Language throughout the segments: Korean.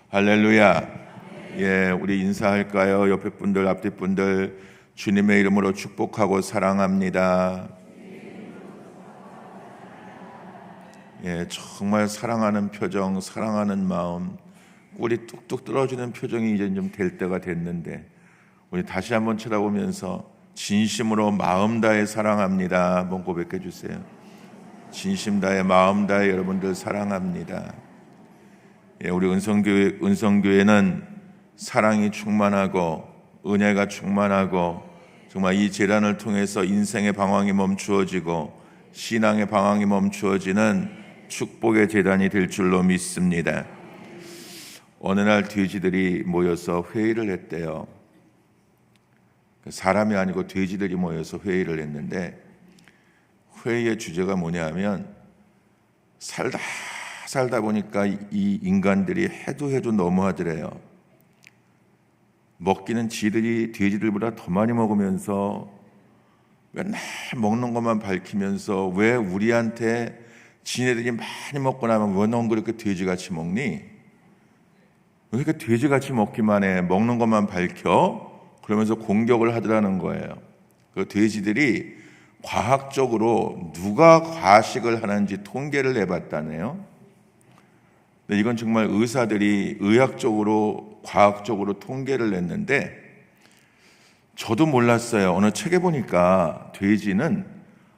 할렐루야. 예, 우리 인사할까요? 옆에 분들, 앞뒤 분들, 주님의 이름으로 축복하고 사랑합니다. 예, 정말 사랑하는 표정, 사랑하는 마음, 꿀이 뚝뚝 떨어지는 표정이 이제 좀 될 때가 됐는데, 우리 다시 한번 쳐다보면서 진심으로 마음 다해 사랑합니다. 한번 고백해 주세요. 진심 다해 마음 다해 여러분들 사랑합니다. 예, 우리 은성교회는 사랑이 충만하고 은혜가 충만하고 정말 이 재단을 통해서 인생의 방황이 멈추어지고 신앙의 방황이 멈추어지는 축복의 재단이 될 줄로 믿습니다. 어느 날 돼지들이 모여서 회의를 했대요. 사람이 아니고 돼지들이 모여서 회의를 했는데, 회의의 주제가 뭐냐면 살다 보니까 이 인간들이 해도 너무하더래요. 먹기는 돼지들보다 더 많이 먹으면서 맨날 먹는 것만 밝히면서 왜 우리한테 지네들이 많이 먹고 나면 왜 넌 그렇게 돼지같이 먹니? 왜 그러니까 돼지같이 먹기만 해? 먹는 것만 밝혀? 그러면서 공격을 하더라는 거예요. 그 돼지들이 과학적으로 누가 과식을 하는지 통계를 내봤다네요. 근데 이건 정말 의사들이 의학적으로 과학적으로 통계를 냈는데, 저도 몰랐어요. 어느 책에 보니까 돼지는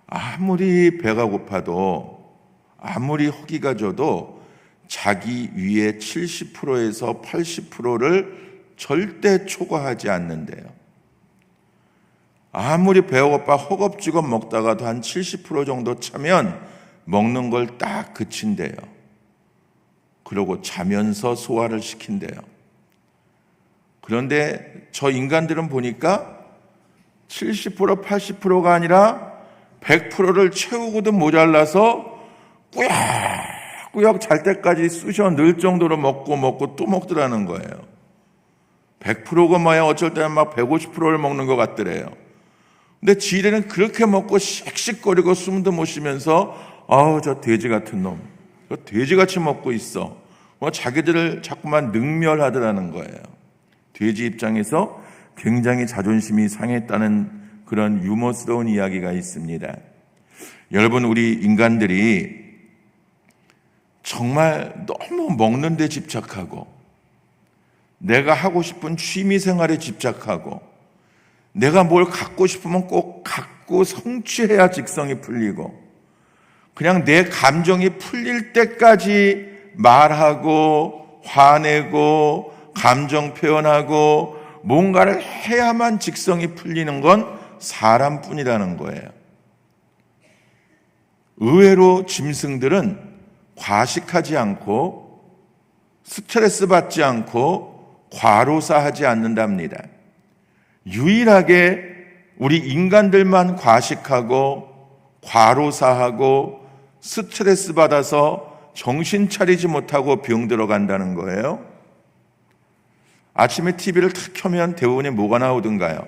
아무리 배가 고파도 아무리 허기가 져도 자기 위의 70%에서 80%를 절대 초과하지 않는데요. 아무리 배고파 허겁지겁 먹다가도 한 70% 정도 차면 먹는 걸 딱 그친대요. 그러고 자면서 소화를 시킨대요. 그런데 저 인간들은 보니까 70% 80%가 아니라 100%를 채우고도 모자라서 꾸역꾸역 잘 때까지 쑤셔 넣을 정도로 먹고 또 먹더라는 거예요. 100%가 뭐야, 어쩔 때는 막 150%를 먹는 것 같더래요. 근데 지들은 그렇게 먹고 씩씩거리고 숨도 못 쉬면서 아우 저 돼지 같은 놈, 저 돼지같이 먹고 있어. 자기들을 자꾸만 능멸하더라는 거예요. 돼지 입장에서 굉장히 자존심이 상했다는 그런 유머스러운 이야기가 있습니다. 여러분, 우리 인간들이 정말 너무 먹는 데 집착하고 내가 하고 싶은 취미 생활에 집착하고 내가 뭘 갖고 싶으면 꼭 갖고 성취해야 직성이 풀리고 그냥 내 감정이 풀릴 때까지 말하고 화내고 감정 표현하고 뭔가를 해야만 직성이 풀리는 건 사람뿐이라는 거예요. 의외로 짐승들은 과식하지 않고 스트레스 받지 않고 과로사하지 않는답니다. 유일하게 우리 인간들만 과식하고 과로사하고 스트레스 받아서 정신 차리지 못하고 병들어 간다는 거예요. 아침에 TV를 탁 켜면 대부분이 뭐가 나오던가요?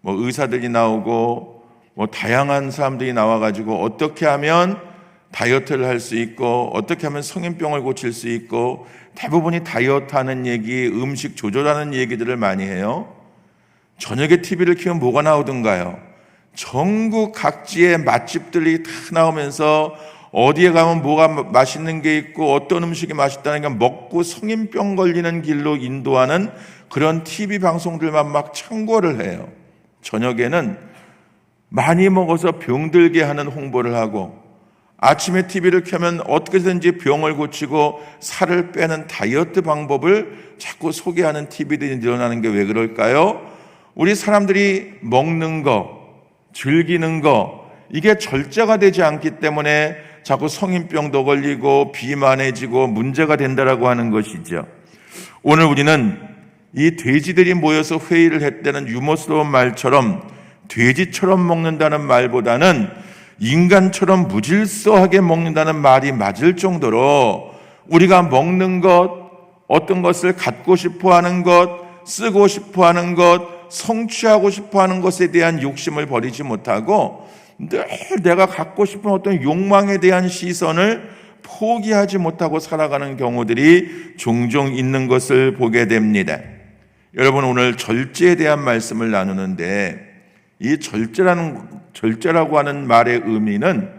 의사들이 나오고 다양한 사람들이 나와가지고 어떻게 하면 다이어트를 할 수 있고 어떻게 하면 성인병을 고칠 수 있고, 대부분이 다이어트하는 얘기, 음식 조절하는 얘기들을 많이 해요. 저녁에 TV를 켜면 뭐가 나오던가요? 전국 각지의 맛집들이 다 나오면서 어디에 가면 뭐가 맛있는 게 있고 어떤 음식이 맛있다는 게 먹고 성인병 걸리는 길로 인도하는 그런 TV 방송들만 막 참고를 해요. 저녁에는 많이 먹어서 병들게 하는 홍보를 하고, 아침에 TV를 켜면 어떻게든지 병을 고치고 살을 빼는 다이어트 방법을 자꾸 소개하는 TV들이 늘어나는 게 왜 그럴까요? 우리 사람들이 먹는 거, 즐기는 거, 이게 절제가 되지 않기 때문에 자꾸 성인병도 걸리고 비만해지고 문제가 된다라고 하는 것이죠. 오늘 우리는 이 돼지들이 모여서 회의를 했다는 유머스러운 말처럼 돼지처럼 먹는다는 말보다는 인간처럼 무질서하게 먹는다는 말이 맞을 정도로 우리가 먹는 것, 어떤 것을 갖고 싶어 하는 것, 쓰고 싶어 하는 것, 성취하고 싶어 하는 것에 대한 욕심을 버리지 못하고 늘 내가 갖고 싶은 어떤 욕망에 대한 시선을 포기하지 못하고 살아가는 경우들이 종종 있는 것을 보게 됩니다. 여러분, 오늘 절제에 대한 말씀을 나누는데 이 절제라고 하는 말의 의미는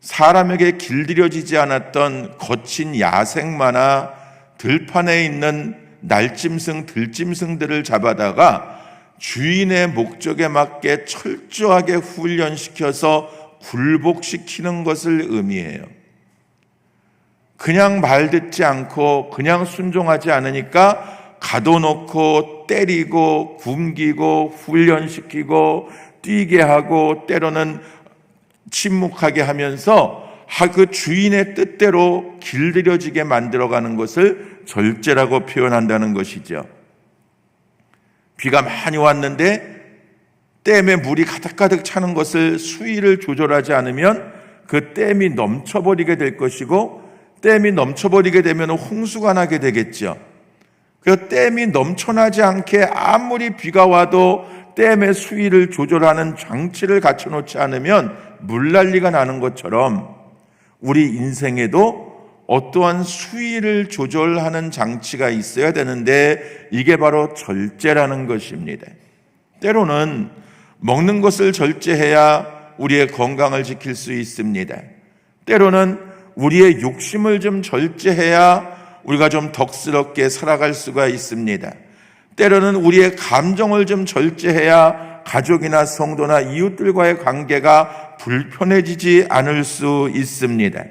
사람에게 길들여지지 않았던 거친 야생마나 들판에 있는 날짐승, 들짐승들을 잡아다가 주인의 목적에 맞게 철저하게 훈련시켜서 굴복시키는 것을 의미해요. 그냥 말 듣지 않고 그냥 순종하지 않으니까 가둬놓고 때리고 굶기고 훈련시키고 뛰게 하고 때로는 침묵하게 하면서 그 주인의 뜻대로 길들여지게 만들어가는 것을 절제라고 표현한다는 것이죠. 비가 많이 왔는데 댐에 물이 가득가득 차는 것을 수위를 조절하지 않으면 그 댐이 넘쳐버리게 될 것이고, 댐이 넘쳐버리게 되면 홍수가 나게 되겠죠. 그 댐이 넘쳐나지 않게 아무리 비가 와도 댐의 수위를 조절하는 장치를 갖춰놓지 않으면 물난리가 나는 것처럼 우리 인생에도 어떠한 수위를 조절하는 장치가 있어야 되는데 이게 바로 절제라는 것입니다. 때로는 먹는 것을 절제해야 우리의 건강을 지킬 수 있습니다. 때로는 우리의 욕심을 좀 절제해야 우리가 좀 덕스럽게 살아갈 수가 있습니다. 때로는 우리의 감정을 좀 절제해야 가족이나 성도나 이웃들과의 관계가 불편해지지 않을 수 있습니다.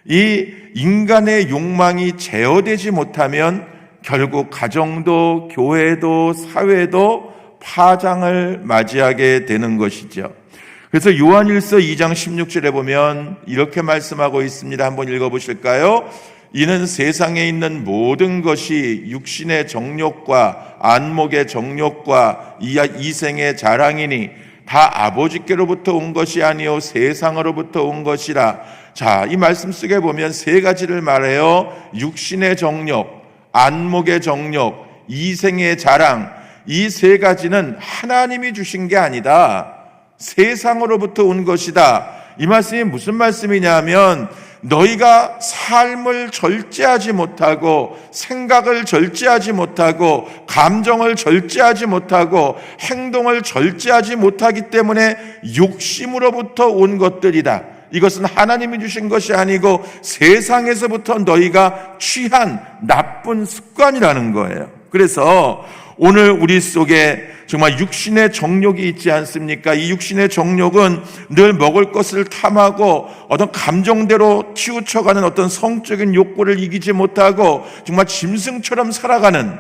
이 인간의 욕망이 제어되지 못하면 결국 가정도 교회도 사회도 파장을 맞이하게 되는 것이죠. 그래서 요한일서 2장 16절에 보면 이렇게 말씀하고 있습니다. 한번 읽어보실까요? 이는 세상에 있는 모든 것이 육신의 정욕과 안목의 정욕과 이생의 자랑이니 다 아버지께로부터 온 것이 아니요 세상으로부터 온 것이라. 자, 이 말씀 속에 보면 세 가지를 말해요. 육신의 정욕, 안목의 정욕, 이생의 자랑. 이 세 가지는 하나님이 주신 게 아니다. 세상으로부터 온 것이다. 이 말씀이 무슨 말씀이냐면 너희가 삶을 절제하지 못하고 생각을 절제하지 못하고 감정을 절제하지 못하고 행동을 절제하지 못하기 때문에 욕심으로부터 온 것들이다. 이것은 하나님이 주신 것이 아니고 세상에서부터 너희가 취한 나쁜 습관이라는 거예요. 그래서 오늘 우리 속에 정말 육신의 정욕이 있지 않습니까? 이 육신의 정욕은 늘 먹을 것을 탐하고 어떤 감정대로 치우쳐가는 어떤 성적인 욕구를 이기지 못하고 정말 짐승처럼 살아가는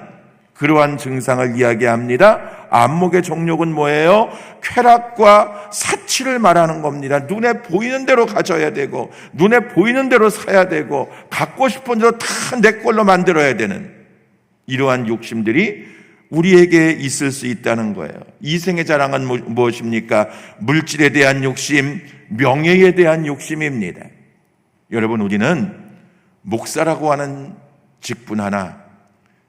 그러한 증상을 이야기합니다. 안목의 정욕은 뭐예요? 쾌락과 사치를 말하는 겁니다. 눈에 보이는 대로 가져야 되고 눈에 보이는 대로 사야 되고 갖고 싶은 대로 다 내 걸로 만들어야 되는 이러한 욕심들이 우리에게 있을 수 있다는 거예요. 이생의 자랑은 무엇입니까? 물질에 대한 욕심, 명예에 대한 욕심입니다. 여러분, 우리는 목사라고 하는 직분 하나,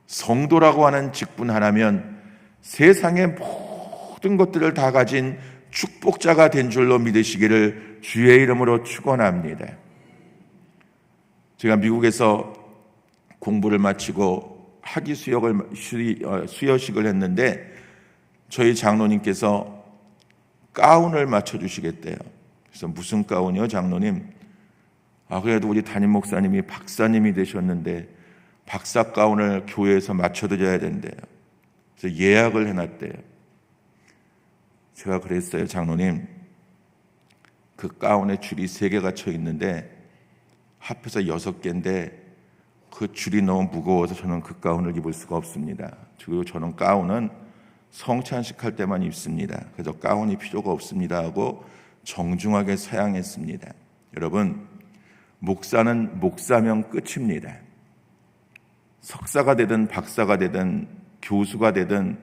성도라고 하는 직분 하나면 세상의 모든 것들을 다 가진 축복자가 된 줄로 믿으시기를 주의 이름으로 축원합니다. 제가 미국에서 공부를 마치고 학위 수여식을 했는데 저희 장로님께서 가운을 맞춰주시겠대요. 그래서 무슨 가운이요, 장로님? 그래도 우리 담임 목사님이 박사님이 되셨는데 박사 가운을 교회에서 맞춰드려야 된대요. 그래서 예약을 해놨대요. 제가 그랬어요, 장로님. 그 가운에 줄이 3개가 쳐 있는데 합해서 6개인데 그 줄이 너무 무거워서 저는 그 가운을 입을 수가 없습니다. 그리고 저는 가운은 성찬식 할 때만 입습니다. 그래서 가운이 필요가 없습니다 하고 정중하게 사양했습니다. 여러분, 목사는 목사면 끝입니다. 석사가 되든 박사가 되든 교수가 되든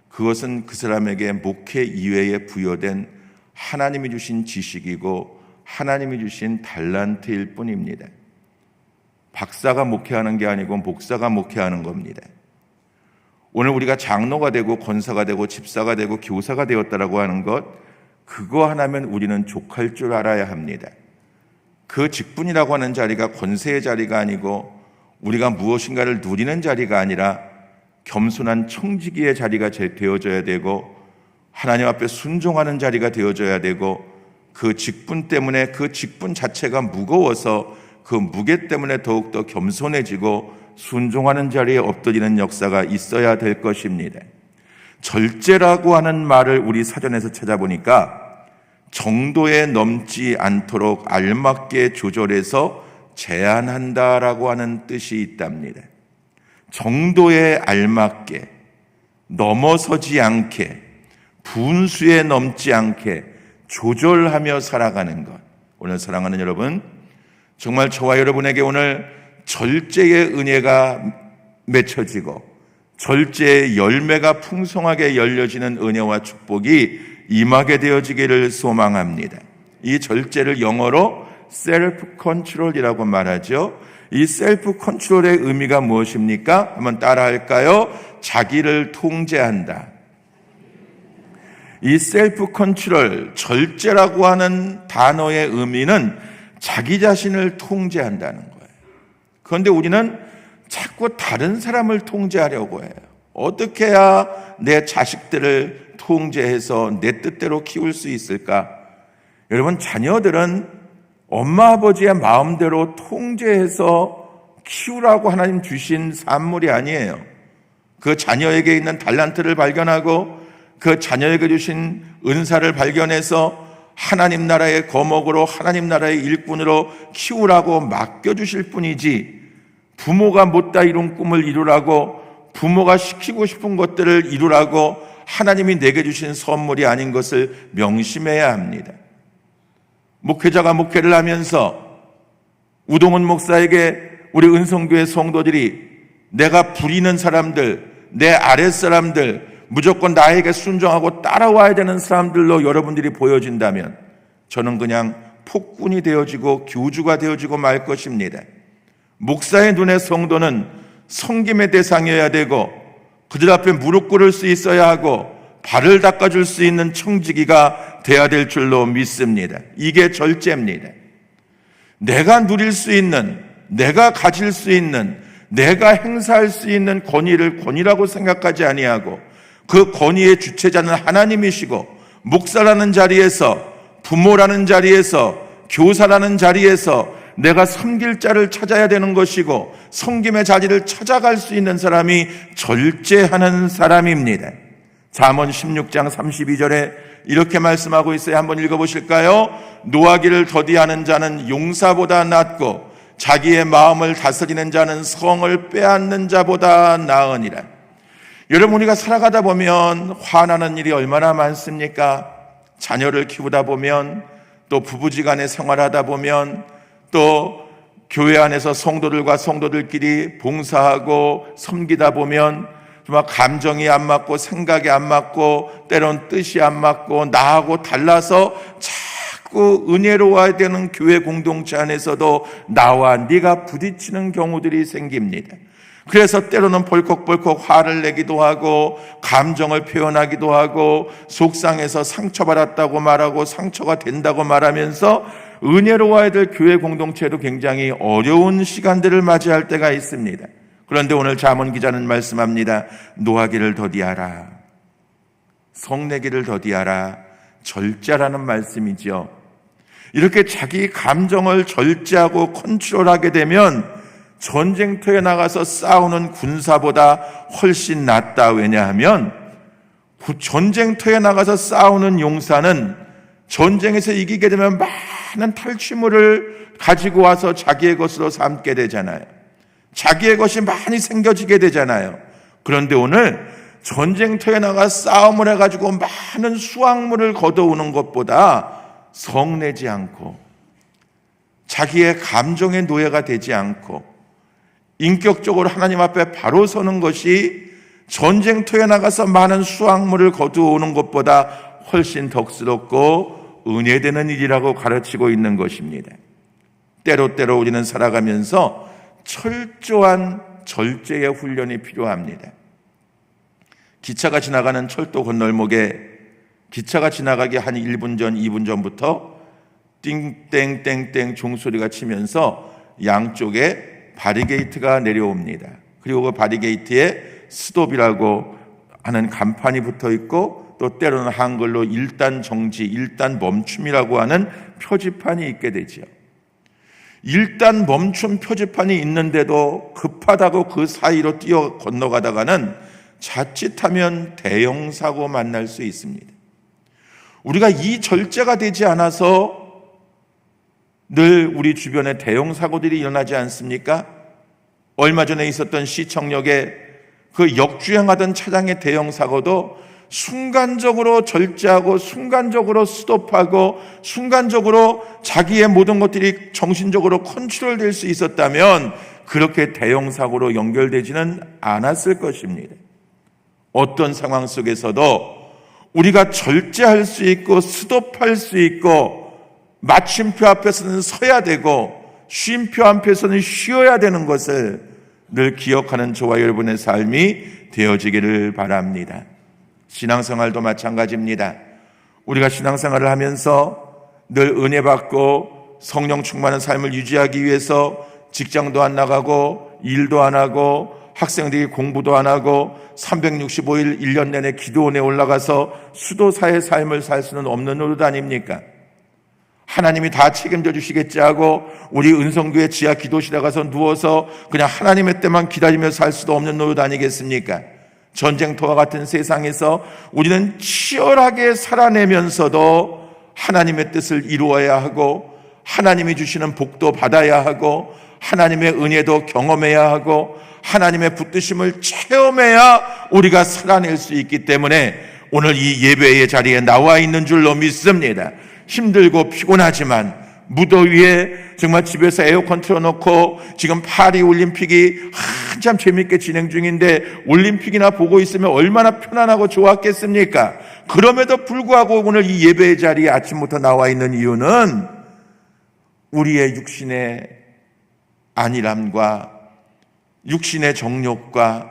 그것은 그 사람에게 목회 이외에 부여된 하나님이 주신 지식이고 하나님이 주신 달란트일 뿐입니다. 박사가 목회하는 게 아니고 목사가 목회하는 겁니다. 오늘 우리가 장로가 되고 권사가 되고 집사가 되고 교사가 되었다라고 하는 것, 그거 하나면 우리는 족할 줄 알아야 합니다. 그 직분이라고 하는 자리가 권세의 자리가 아니고 우리가 무엇인가를 누리는 자리가 아니라 겸손한 청지기의 자리가 되어져야 되고 하나님 앞에 순종하는 자리가 되어져야 되고 그 직분 때문에 그 직분 자체가 무거워서 그 무게 때문에 더욱더 겸손해지고 순종하는 자리에 엎드리는 역사가 있어야 될 것입니다. 절제라고 하는 말을 우리 사전에서 찾아보니까 정도에 넘지 않도록 알맞게 조절해서 제한한다라고 하는 뜻이 있답니다. 정도에 알맞게, 넘어서지 않게, 분수에 넘지 않게 조절하며 살아가는 것. 오늘 사랑하는 여러분, 정말 저와 여러분에게 오늘 절제의 은혜가 맺혀지고 절제의 열매가 풍성하게 열려지는 은혜와 축복이 임하게 되어지기를 소망합니다. 이 절제를 영어로 셀프 컨트롤이라고 말하죠. 이 셀프 컨트롤의 의미가 무엇입니까? 한번 따라할까요? 자기를 통제한다. 이 셀프 컨트롤, 절제라고 하는 단어의 의미는 자기 자신을 통제한다는 거예요. 그런데 우리는 자꾸 다른 사람을 통제하려고 해요. 어떻게 해야 내 자식들을 통제해서 내 뜻대로 키울 수 있을까? 여러분, 자녀들은 엄마 아버지의 마음대로 통제해서 키우라고 하나님 주신 산물이 아니에요. 그 자녀에게 있는 달란트를 발견하고 그 자녀에게 주신 은사를 발견해서 하나님 나라의 거목으로 하나님 나라의 일꾼으로 키우라고 맡겨주실 뿐이지, 부모가 못다 이룬 꿈을 이루라고, 부모가 시키고 싶은 것들을 이루라고 하나님이 내게 주신 선물이 아닌 것을 명심해야 합니다. 목회자가 목회를 하면서 우동훈 목사에게 우리 은성교회 성도들이 내가 부리는 사람들, 내 아랫사람들, 무조건 나에게 순종하고 따라와야 되는 사람들로 여러분들이 보여진다면 저는 그냥 폭군이 되어지고 교주가 되어지고 말 것입니다. 목사의 눈에 성도는 섬김의 대상이어야 되고 그들 앞에 무릎 꿇을 수 있어야 하고 발을 닦아줄 수 있는 청지기가 돼야 될 줄로 믿습니다. 이게 절제입니다. 내가 누릴 수 있는, 내가 가질 수 있는, 내가 행사할 수 있는 권위를 권위라고 생각하지 아니하고 그 권위의 주체자는 하나님이시고 목사라는 자리에서, 부모라는 자리에서, 교사라는 자리에서 내가 섬길 자를 찾아야 되는 것이고 섬김의 자리를 찾아갈 수 있는 사람이 절제하는 사람입니다. 잠언 16장 32절에 이렇게 말씀하고 있어요. 한번 읽어보실까요? 노하기를 더디하는 자는 용사보다 낫고 자기의 마음을 다스리는 자는 성을 빼앗는 자보다 나으니라. 여러분, 우리가 살아가다 보면 화나는 일이 얼마나 많습니까? 자녀를 키우다 보면, 또 부부지간에 생활하다 보면, 또 교회 안에서 성도들과 성도들끼리 봉사하고 섬기다 보면 정말 감정이 안 맞고 생각이 안 맞고 때론 뜻이 안 맞고 나하고 달라서 자꾸 은혜로워야 되는 교회 공동체 안에서도 나와 네가 부딪히는 경우들이 생깁니다. 그래서 때로는 벌컥벌컥 화를 내기도 하고 감정을 표현하기도 하고 속상해서 상처받았다고 말하고 상처가 된다고 말하면서 은혜로워야 될 교회 공동체도 굉장히 어려운 시간들을 맞이할 때가 있습니다. 그런데 오늘 잠언 기자는 말씀합니다. 노하기를 더디하라, 성내기를 더디하라, 절제라는 말씀이죠. 이렇게 자기 감정을 절제하고 컨트롤하게 되면 전쟁터에 나가서 싸우는 군사보다 훨씬 낫다. 왜냐하면 전쟁터에 나가서 싸우는 용사는 전쟁에서 이기게 되면 많은 탈취물을 가지고 와서 자기의 것으로 삼게 되잖아요. 자기의 것이 많이 생겨지게 되잖아요. 그런데 오늘 전쟁터에 나가 싸움을 해가지고 많은 수확물을 걷어오는 것보다 성내지 않고 자기의 감정의 노예가 되지 않고 인격적으로 하나님 앞에 바로 서는 것이 전쟁터에 나가서 많은 수확물을 거두어오는 것보다 훨씬 덕스럽고 은혜되는 일이라고 가르치고 있는 것입니다. 때로때로 우리는 살아가면서 철저한 절제의 훈련이 필요합니다. 기차가 지나가는 철도 건널목에 기차가 지나가기 한 1분 전, 2분 전부터 띵땡땡땡 종소리가 치면서 양쪽에 바리게이트가 내려옵니다. 그리고 그 바리게이트에 스톱이라고 하는 간판이 붙어 있고 또 때로는 한글로 일단 정지, 일단 멈춤이라고 하는 표지판이 있게 되죠. 일단 멈춤 표지판이 있는데도 급하다고 그 사이로 뛰어 건너가다가는 자칫하면 대형 사고 만날 수 있습니다. 우리가 이 절제가 되지 않아서 늘 우리 주변에 대형 사고들이 일어나지 않습니까? 얼마 전에 있었던 시청역에 그 역주행하던 차량의 대형 사고도 순간적으로 절제하고 순간적으로 스톱하고 순간적으로 자기의 모든 것들이 정신적으로 컨트롤될 수 있었다면 그렇게 대형 사고로 연결되지는 않았을 것입니다. 어떤 상황 속에서도 우리가 절제할 수 있고 스톱할 수 있고 마침표 앞에서는 서야 되고 쉼표 앞에서는 쉬어야 되는 것을 늘 기억하는 저와 여러분의 삶이 되어지기를 바랍니다. 신앙생활도 마찬가지입니다. 우리가 신앙생활을 하면서 늘 은혜 받고 성령 충만한 삶을 유지하기 위해서 직장도 안 나가고 일도 안 하고 학생들이 공부도 안 하고 365일 1년 내내 기도원에 올라가서 수도사의 삶을 살 수는 없는 노릇 아닙니까? 하나님이 다 책임져 주시겠지 하고 우리 은성교회 지하 기도실에 가서 누워서 그냥 하나님의 때만 기다리며 살 수도 없는 노릇 아니겠습니까? 전쟁터와 같은 세상에서 우리는 치열하게 살아내면서도 하나님의 뜻을 이루어야 하고 하나님이 주시는 복도 받아야 하고 하나님의 은혜도 경험해야 하고 하나님의 붙드심을 체험해야 우리가 살아낼 수 있기 때문에 오늘 이 예배의 자리에 나와 있는 줄로 믿습니다. 힘들고 피곤하지만 무더위에 정말 집에서 에어컨 틀어놓고 지금 파리 올림픽이 한참 재밌게 진행 중인데 올림픽이나 보고 있으면 얼마나 편안하고 좋았겠습니까? 그럼에도 불구하고 오늘 이 예배의 자리에 아침부터 나와 있는 이유는 우리의 육신의 안일함과 육신의 정욕과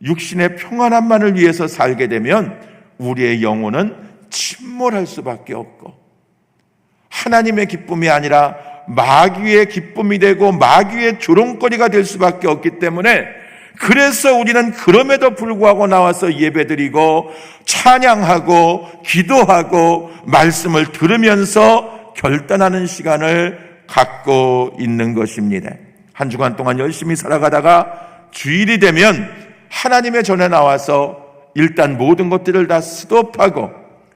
육신의 평안함만을 위해서 살게 되면 우리의 영혼은 침몰할 수밖에 없고 하나님의 기쁨이 아니라 마귀의 기쁨이 되고 마귀의 조롱거리가 될 수밖에 없기 때문에 그래서 우리는 그럼에도 불구하고 나와서 예배드리고 찬양하고 기도하고 말씀을 들으면서 결단하는 시간을 갖고 있는 것입니다. 한 주간 동안 열심히 살아가다가 주일이 되면 하나님의 전에 나와서 일단 모든 것들을 다 스톱하고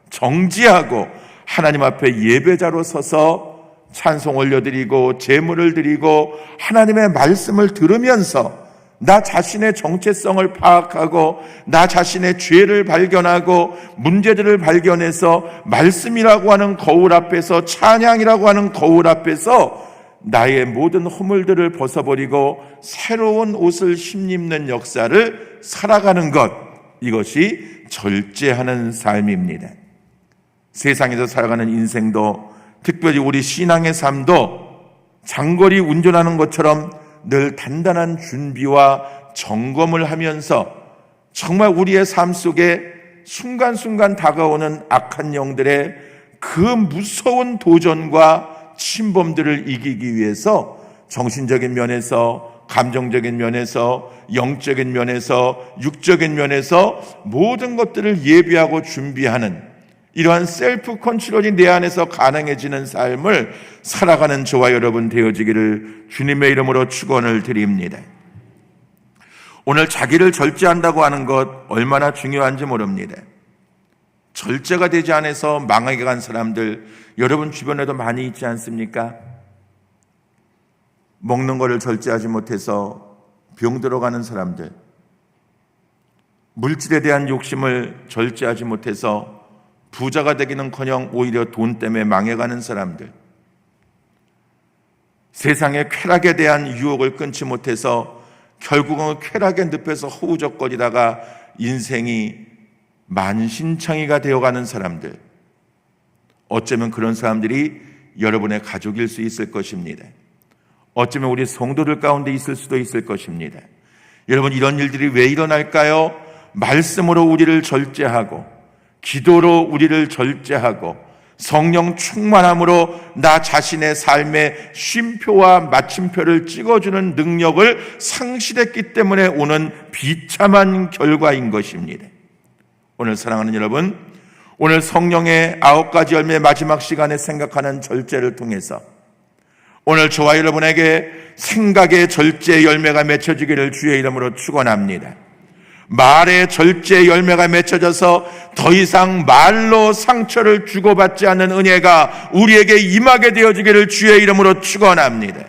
정지하고 하나님 앞에 예배자로 서서 찬송 올려드리고 제물을 드리고 하나님의 말씀을 들으면서 나 자신의 정체성을 파악하고 나 자신의 죄를 발견하고 문제들을 발견해서 말씀이라고 하는 거울 앞에서 찬양이라고 하는 거울 앞에서 나의 모든 허물들을 벗어버리고 새로운 옷을 신입는 역사를 살아가는 것, 이것이 절제하는 삶입니다. 세상에서 살아가는 인생도 특별히 우리 신앙의 삶도 장거리 운전하는 것처럼 늘 단단한 준비와 점검을 하면서 정말 우리의 삶 속에 순간순간 다가오는 악한 영들의 그 무서운 도전과 침범들을 이기기 위해서 정신적인 면에서 감정적인 면에서 영적인 면에서 육적인 면에서 모든 것들을 예비하고 준비하는 이러한 셀프 컨트롤이 내 안에서 가능해지는 삶을 살아가는 저와 여러분 되어지기를 주님의 이름으로 축원을 드립니다. 오늘 자기를 절제한다고 하는 것 얼마나 중요한지 모릅니다. 절제가 되지 않아서 망하게 간 사람들 여러분 주변에도 많이 있지 않습니까? 먹는 것을 절제하지 못해서 병 들어가는 사람들, 물질에 대한 욕심을 절제하지 못해서 부자가 되기는커녕 오히려 돈 때문에 망해가는 사람들, 세상의 쾌락에 대한 유혹을 끊지 못해서 결국은 쾌락의 늪에서 허우적거리다가 인생이 만신창이가 되어가는 사람들, 어쩌면 그런 사람들이 여러분의 가족일 수 있을 것입니다. 어쩌면 우리 성도들 가운데 있을 수도 있을 것입니다. 여러분, 이런 일들이 왜 일어날까요? 말씀으로 우리를 절제하고 기도로 우리를 절제하고 성령 충만함으로 나 자신의 삶의 쉼표와 마침표를 찍어주는 능력을 상실했기 때문에 오는 비참한 결과인 것입니다. 오늘 사랑하는 여러분, 오늘 성령의 9가지 열매 마지막 시간에 생각하는 절제를 통해서 오늘 저와 여러분에게 생각의 절제 열매가 맺혀지기를 주의 이름으로 축원합니다. 말의 절제 열매가 맺혀져서 더 이상 말로 상처를 주고받지 않는 은혜가 우리에게 임하게 되어지기를 주의 이름으로 축원합니다.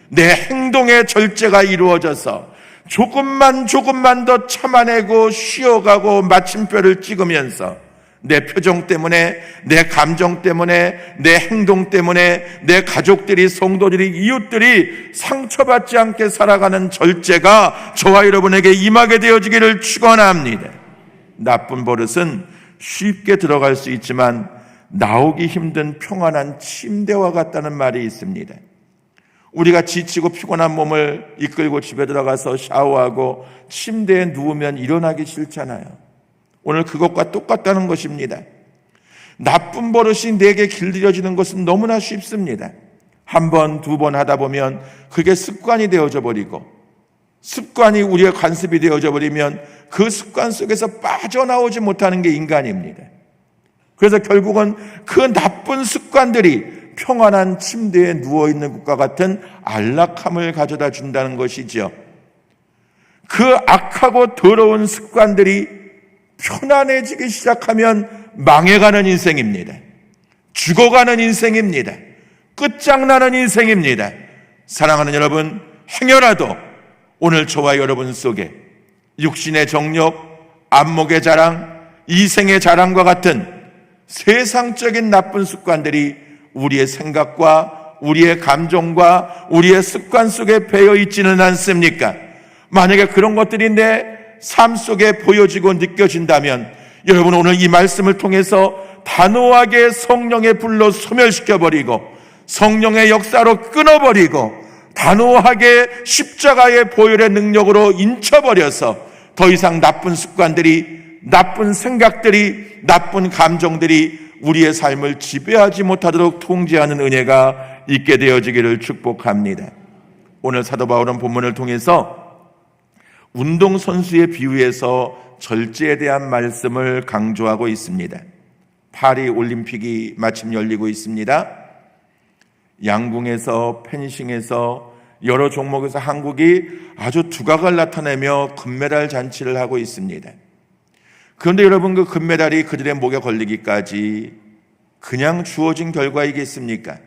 내 행동의 절제가 이루어져서 조금만 더 참아내고 쉬어가고 마침표를 찍으면서 내 표정 때문에, 내 감정 때문에, 내 행동 때문에 내 가족들이, 성도들이, 이웃들이 상처받지 않게 살아가는 절제가 저와 여러분에게 임하게 되어지기를 축원합니다. 나쁜 버릇은 쉽게 들어갈 수 있지만 나오기 힘든 평안한 침대와 같다는 말이 있습니다. 우리가 지치고 피곤한 몸을 이끌고 집에 들어가서 샤워하고 침대에 누우면 일어나기 싫잖아요. 오늘 그것과 똑같다는 것입니다. 나쁜 버릇이 내게 길들여지는 것은 너무나 쉽습니다. 한 번, 두 번 하다 보면 그게 습관이 되어져 버리고, 습관이 우리의 관습이 되어져 버리면 그 습관 속에서 빠져나오지 못하는 게 인간입니다. 그래서 결국은 그 나쁜 습관들이 평안한 침대에 누워있는 것과 같은 안락함을 가져다 준다는 것이죠. 그 악하고 더러운 습관들이 편안해지기 시작하면 망해가는 인생입니다. 죽어가는 인생입니다. 끝장나는 인생입니다. 사랑하는 여러분, 행여라도 오늘 저와 여러분 속에 육신의 정욕, 안목의 자랑, 이생의 자랑과 같은 세상적인 나쁜 습관들이 우리의 생각과 우리의 감정과 우리의 습관 속에 배어 있지는 않습니까? 만약에 그런 것들이 내 삶 속에 보여지고 느껴진다면 여러분, 오늘 이 말씀을 통해서 단호하게 성령의 불로 소멸시켜버리고 성령의 역사로 끊어버리고 단호하게 십자가의 보혈의 능력으로 인쳐버려서 더 이상 나쁜 습관들이, 나쁜 생각들이, 나쁜 감정들이 우리의 삶을 지배하지 못하도록 통제하는 은혜가 있게 되어지기를 축복합니다. 오늘 사도 바울은 본문을 통해서 운동선수의 비유에서 절제에 대한 말씀을 강조하고 있습니다. 파리 올림픽이 마침 열리고 있습니다. 양궁에서, 펜싱에서, 여러 종목에서 한국이 아주 두각을 나타내며 금메달 잔치를 하고 있습니다. 그런데 여러분, 그 금메달이 그들의 목에 걸리기까지 그냥 주어진 결과이겠습니까?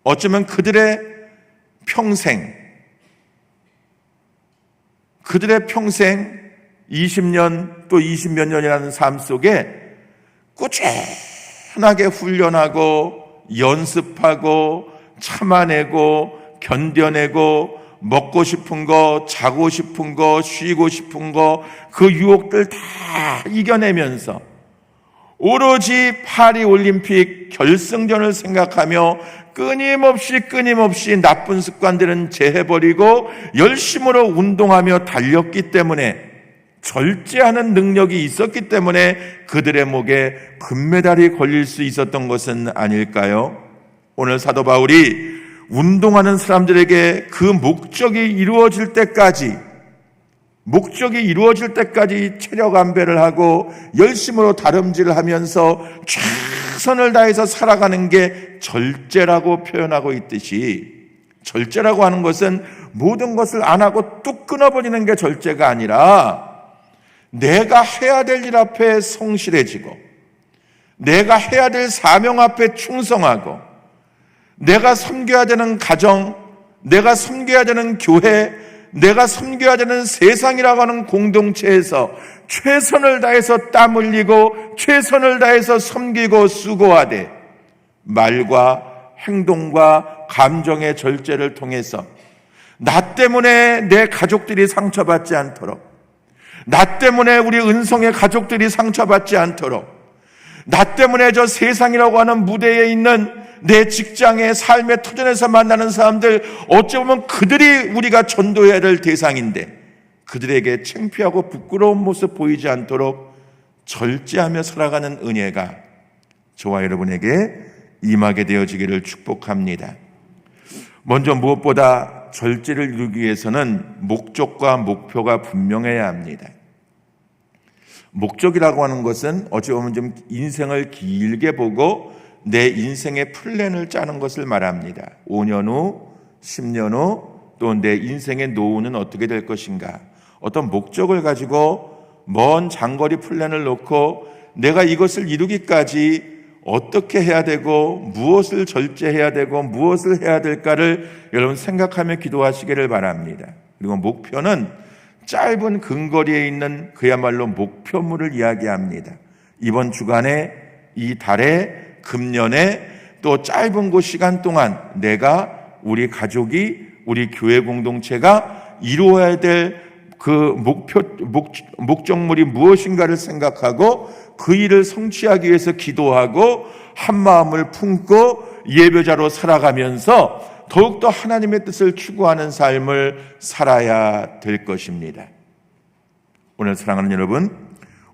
어쩌면 그들의 평생 20년 또 20몇 년이라는 삶 속에 꾸준하게 훈련하고 연습하고 참아내고 견뎌내고 먹고 싶은 거, 자고 싶은 거, 쉬고 싶은 거, 그 유혹들 다 이겨내면서 오로지 파리 올림픽 결승전을 생각하며 끊임없이 나쁜 습관들은 제해버리고 열심으로 운동하며 달렸기 때문에, 절제하는 능력이 있었기 때문에 그들의 목에 금메달이 걸릴 수 있었던 것은 아닐까요? 오늘 사도 바울이 운동하는 사람들에게 그 목적이 이루어질 때까지 체력 안배를 하고 열심으로 다름질을 하면서 최선을 다해서 살아가는 게 절제라고 표현하고 있듯이, 절제라고 하는 것은 모든 것을 안 하고 뚝 끊어버리는 게 절제가 아니라 내가 해야 될 일 앞에 성실해지고, 내가 해야 될 사명 앞에 충성하고, 내가 섬겨야 되는 가정, 내가 섬겨야 되는 교회, 내가 섬겨야 되는 세상이라고 하는 공동체에서 최선을 다해서 땀 흘리고 최선을 다해서 섬기고 수고하되, 말과 행동과 감정의 절제를 통해서 나 때문에 내 가족들이 상처받지 않도록, 나 때문에 우리 은성의 가족들이 상처받지 않도록, 나 때문에 저 세상이라고 하는 무대에 있는 내 직장의 삶의 터전에서 만나는 사람들, 어찌 보면 그들이 우리가 전도해야 될 대상인데 그들에게 창피하고 부끄러운 모습 보이지 않도록 절제하며 살아가는 은혜가 저와 여러분에게 임하게 되어지기를 축복합니다. 먼저 무엇보다 절제를 이루기 위해서는 목적과 목표가 분명해야 합니다. 목적이라고 하는 것은 어찌 보면 좀 인생을 길게 보고 내 인생의 플랜을 짜는 것을 말합니다. 5년 후, 10년 후, 또 내 인생의 노후는 어떻게 될 것인가. 어떤 목적을 가지고 먼 장거리 플랜을 놓고 내가 이것을 이루기까지 어떻게 해야 되고 무엇을 절제해야 되고 무엇을 해야 될까를 여러분 생각하며 기도하시기를 바랍니다. 그리고 목표는 짧은 근거리에 있는 그야말로 목표물을 이야기합니다. 이번 주간에, 이 달에, 금년에, 또 짧은 그 시간 동안 내가, 우리 가족이, 우리 교회 공동체가 이루어야 될 그 목적물이 무엇인가를 생각하고 그 일을 성취하기 위해서 기도하고 한 마음을 품고 예배자로 살아가면서 더욱더 하나님의 뜻을 추구하는 삶을 살아야 될 것입니다. 오늘 사랑하는 여러분,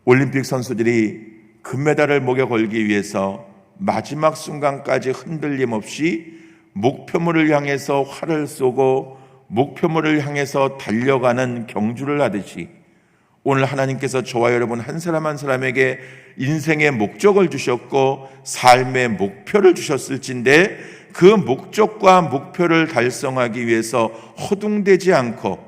올림픽 선수들이 금메달을 목에 걸기 위해서 마지막 순간까지 흔들림 없이 목표물을 향해서 활을 쏘고 목표물을 향해서 달려가는 경주를 하듯이 오늘 하나님께서 저와 여러분 한 사람 한 사람에게 인생의 목적을 주셨고 삶의 목표를 주셨을진데 그 목적과 목표를 달성하기 위해서 허둥대지 않고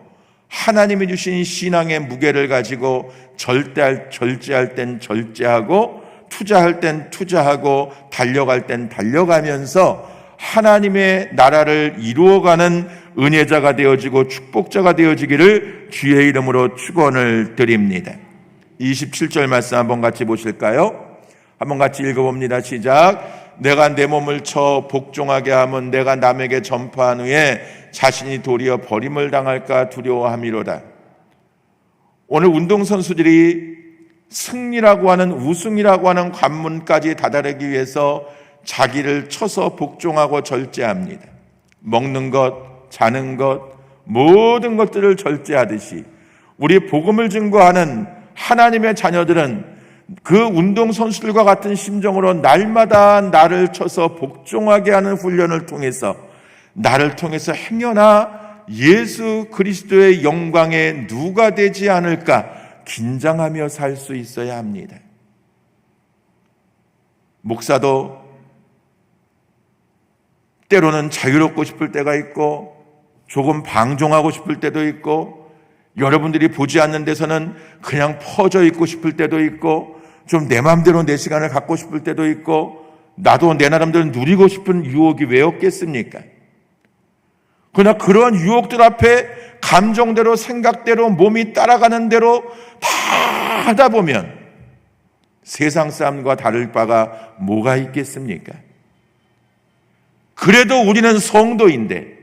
하나님이 주신 신앙의 무게를 가지고 절제할 땐 절제하고 투자할 땐 투자하고 달려갈 땐 달려가면서 하나님의 나라를 이루어가는 은혜자가 되어지고 축복자가 되어지기를 주의 이름으로 축원을 드립니다. 27절 말씀 한번 같이 보실까요? 한번 같이 읽어봅니다. 시작. 내가 내 몸을 쳐 복종하게 하면 내가 남에게 전파한 후에 자신이 도리어 버림을 당할까 두려워함이로다. 오늘 운동선수들이 승리라고 하는, 우승이라고 하는 관문까지 다다르기 위해서 자기를 쳐서 복종하고 절제합니다. 먹는 것, 자는 것, 모든 것들을 절제하듯이 우리 복음을 증거하는 하나님의 자녀들은 그 운동선수들과 같은 심정으로 날마다 나를 쳐서 복종하게 하는 훈련을 통해서 나를 통해서 행여나 예수 그리스도의 영광에 누가 되지 않을까 긴장하며 살 수 있어야 합니다. 목사도 때로는 자유롭고 싶을 때가 있고 조금 방종하고 싶을 때도 있고 여러분들이 보지 않는 데서는 그냥 퍼져 있고 싶을 때도 있고 좀 내 마음대로 내 시간을 갖고 싶을 때도 있고 나도 내 나름대로 누리고 싶은 유혹이 왜 없겠습니까? 그러나 그러한 유혹들 앞에 감정대로 생각대로 몸이 따라가는 대로 다 하다 보면 세상 사람과 다를 바가 뭐가 있겠습니까? 그래도 우리는 성도인데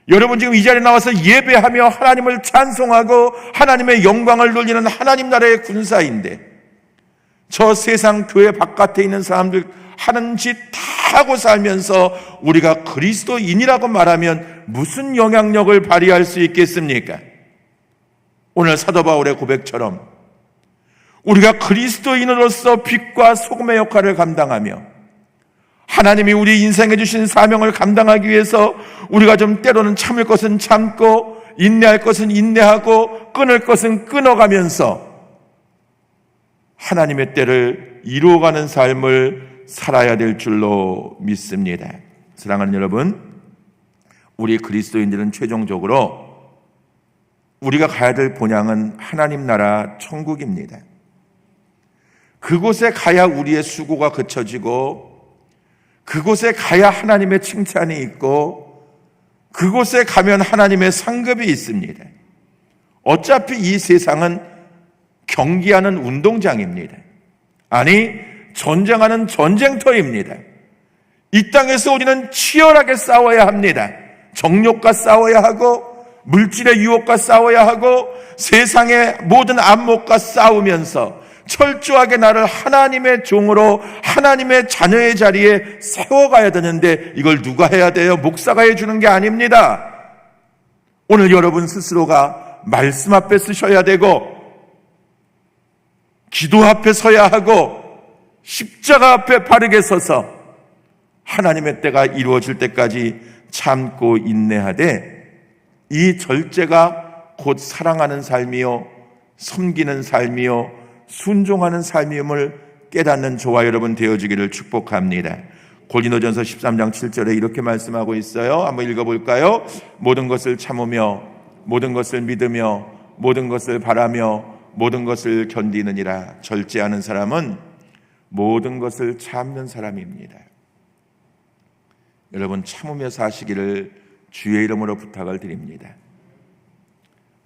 여러분 지금 이 자리에 나와서 예배하며 하나님을 찬송하고 하나님의 영광을 돌리는 하나님 나라의 군사인데 저 세상 교회 바깥에 있는 사람들 하는 짓 다 하고 살면서 우리가 그리스도인이라고 말하면 무슨 영향력을 발휘할 수 있겠습니까? 오늘 사도 바울의 고백처럼 우리가 그리스도인으로서 빛과 소금의 역할을 감당하며 하나님이 우리 인생에 주신 사명을 감당하기 위해서 우리가 좀 때로는 참을 것은 참고 인내할 것은 인내하고 끊을 것은 끊어가면서 하나님의 때를 이루어가는 삶을 살아야 될 줄로 믿습니다. 사랑하는 여러분, 우리 그리스도인들은 최종적으로 우리가 가야 될 본향은 하나님 나라 천국입니다. 그곳에 가야 우리의 수고가 그쳐지고 그곳에 가야 하나님의 칭찬이 있고 그곳에 가면 하나님의 상급이 있습니다. 어차피 이 세상은 경기하는 운동장입니다. 아니 전쟁하는 전쟁터입니다. 이 땅에서 우리는 치열하게 싸워야 합니다. 정욕과 싸워야 하고 물질의 유혹과 싸워야 하고 세상의 모든 안목과 싸우면서 철저하게 나를 하나님의 종으로 하나님의 자녀의 자리에 세워가야 되는데 이걸 누가 해야 돼요? 목사가 해주는 게 아닙니다. 오늘 여러분 스스로가 말씀 앞에 서셔야 되고 기도 앞에 서야 하고 십자가 앞에 바르게 서서 하나님의 때가 이루어질 때까지 참고 인내하되 이 절제가 곧 사랑하는 삶이요 섬기는 삶이요 순종하는 삶임을 깨닫는 저와 여러분 되어지기를 축복합니다. 고린도전서 13장 7절에 이렇게 말씀하고 있어요. 한번 읽어볼까요? 모든 것을 참으며 모든 것을 믿으며 모든 것을 바라며 모든 것을 견디느니라. 절제하는 사람은 모든 것을 참는 사람입니다. 여러분 참으며 사시기를 주의 이름으로 부탁을 드립니다.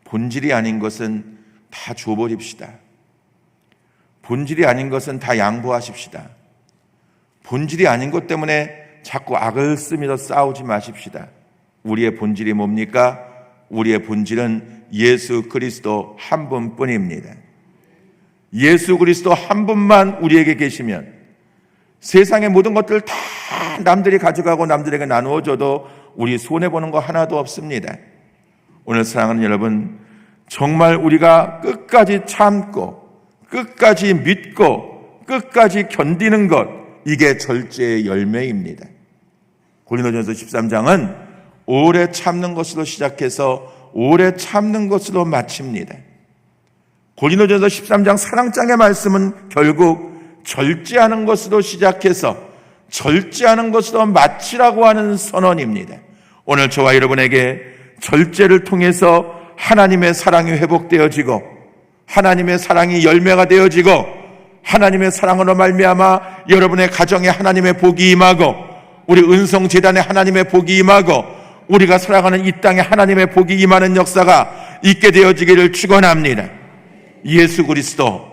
본질이 아닌 것은 다 줘버립시다. 본질이 아닌 것은 다 양보하십시다. 본질이 아닌 것 때문에 자꾸 악을 쓰면서 싸우지 마십시다. 우리의 본질이 뭡니까? 우리의 본질은 예수 그리스도 한 분뿐입니다. 예수 그리스도 한 분만 우리에게 계시면 세상의 모든 것들 다 남들이 가져가고 남들에게 나누어줘도 우리 손해보는 거 하나도 없습니다. 오늘 사랑하는 여러분, 정말 우리가 끝까지 참고 끝까지 믿고 끝까지 견디는 것, 이게 절제의 열매입니다. 고린도전서 13장은 오래 참는 것으로 시작해서 오래 참는 것으로 마칩니다. 고린도전서 13장 사랑장의 말씀은 결국 절제하는 것으로 시작해서 절제하는 것으로 마치라고 하는 선언입니다. 오늘 저와 여러분에게 절제를 통해서 하나님의 사랑이 회복되어지고 하나님의 사랑이 열매가 되어지고 하나님의 사랑으로 말미암아 여러분의 가정에 하나님의 복이 임하고 우리 은성재단에 하나님의 복이 임하고 우리가 살아가는 이 땅에 하나님의 복이 임하는 역사가 있게 되어지기를 축원합니다. 예수 그리스도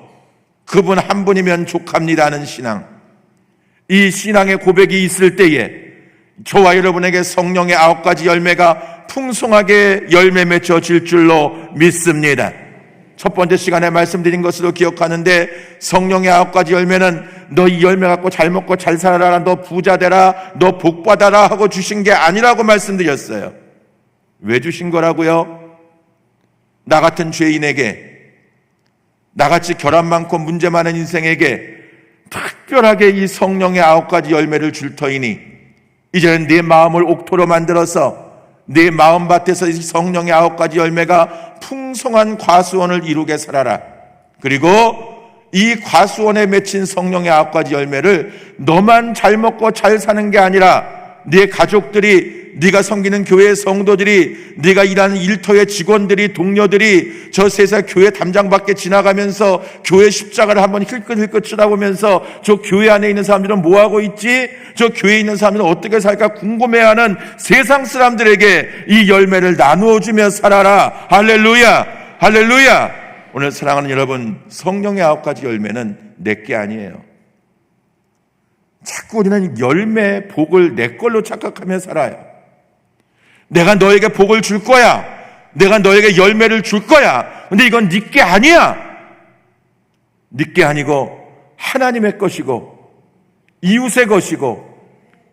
그분 한 분이면 족합니다 하는 신앙, 이 신앙의 고백이 있을 때에 저와 여러분에게 성령의 9가지 열매가 풍성하게 열매 맺혀질 줄로 믿습니다. 첫 번째 시간에 말씀드린 것으로 기억하는데 성령의 9가지 열매는 너 이 열매 갖고 잘 먹고 잘 살아라, 너 부자 되라, 너 복 받아라 하고 주신 게 아니라고 말씀드렸어요. 왜 주신 거라고요? 나 같은 죄인에게, 나같이 결함 많고 문제 많은 인생에게 특별하게 이 성령의 9가지 열매를 줄 터이니 이제는 네 마음을 옥토로 만들어서 네 마음밭에서 이 성령의 9가지 열매가 풍성한 과수원을 이루게 살아라. 그리고 이 과수원에 맺힌 성령의 9가지 열매를 너만 잘 먹고 잘 사는 게 아니라 네 가족들이, 네가 섬기는 교회의 성도들이, 네가 일하는 일터의 직원들이, 동료들이 저 세상 교회 담장 밖에 지나가면서 교회 십자가를 한번 힐끗힐끗 쳐다보면서 저 교회 안에 있는 사람들은 뭐하고 있지? 저 교회에 있는 사람들은 어떻게 살까 궁금해하는 세상 사람들에게 이 열매를 나누어주며 살아라. 할렐루야, 할렐루야. 오늘 사랑하는 여러분, 성령의 9가지 열매는 내게 아니에요. 자꾸 우리는 열매, 복을 내 걸로 착각하며 살아요. 내가 너에게 복을 줄 거야. 내가 너에게 열매를 줄 거야. 근데 이건 네게 아니야. 네게 아니고 하나님의 것이고 이웃의 것이고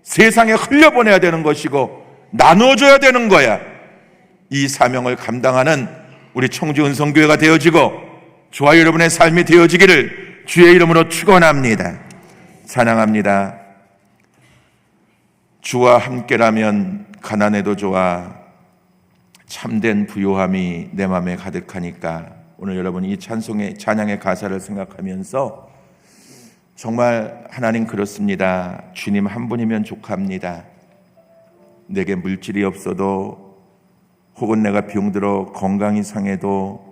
세상에 흘려보내야 되는 것이고 나눠줘야 되는 거야. 이 사명을 감당하는 우리 청주 은성교회가 되어지고 저와 여러분의 삶이 되어지기를 주의 이름으로 축원합니다. 찬양합니다. 주와 함께라면 가난해도 좋아 참된 부요함이 내 마음에 가득하니까. 오늘 여러분 이 찬양의 가사를 생각하면서 정말 하나님 그렇습니다. 주님 한 분이면 족합니다. 내게 물질이 없어도 혹은 내가 병들어 건강이 상해도